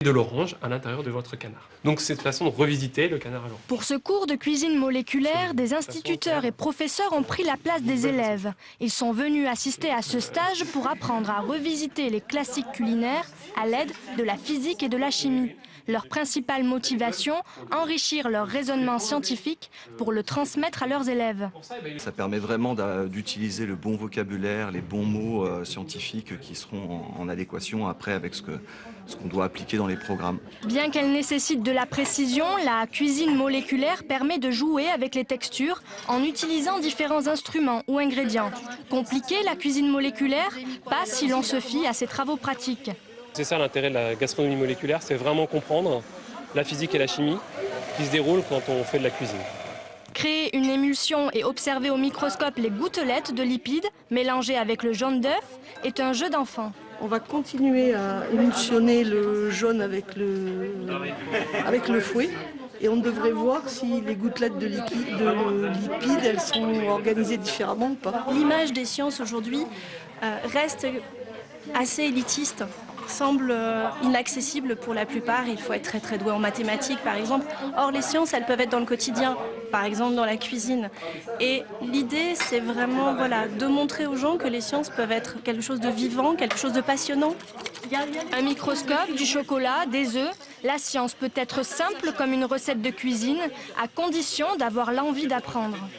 de l'orange à l'intérieur de votre canard. Donc c'est une façon de revisiter le canard à l'orange. Pour ce cours de cuisine moléculaire, des instituteurs et professeurs ont pris la place des élèves. Ils sont venus assister à ce stage pour apprendre à revisiter les classiques culinaires à l'aide de la physique et de la chimie. Leur principale motivation, enrichir leur raisonnement scientifique pour le transmettre à leurs élèves. Ça permet vraiment d'utiliser le bon vocabulaire, les bons mots scientifiques qui seront en adéquation après avec ce qu'on doit appliquer dans les programmes. Bien qu'elle nécessite de la précision, la cuisine moléculaire permet de jouer avec les textures en utilisant différents instruments ou ingrédients. Compliquée, la cuisine moléculaire, pas si l'on se fie à ses travaux pratiques. C'est ça l'intérêt de la gastronomie moléculaire, c'est vraiment comprendre la physique et la chimie qui se déroulent quand on fait de la cuisine. Créer une émulsion et observer au microscope les gouttelettes de lipides mélangées avec le jaune d'œuf est un jeu d'enfant. On va continuer à émulsionner le jaune avec le fouet et on devrait voir si les gouttelettes de lipides elles sont organisées différemment ou pas. L'image des sciences aujourd'hui reste assez élitiste, semble inaccessible pour la plupart. Il faut être très très doué en mathématiques par exemple. Or les sciences elles peuvent être dans le quotidien, par exemple dans la cuisine. Et l'idée c'est vraiment de montrer aux gens que les sciences peuvent être quelque chose de vivant, quelque chose de passionnant. Un microscope, du chocolat, des œufs, la science peut être simple comme une recette de cuisine à condition d'avoir l'envie d'apprendre.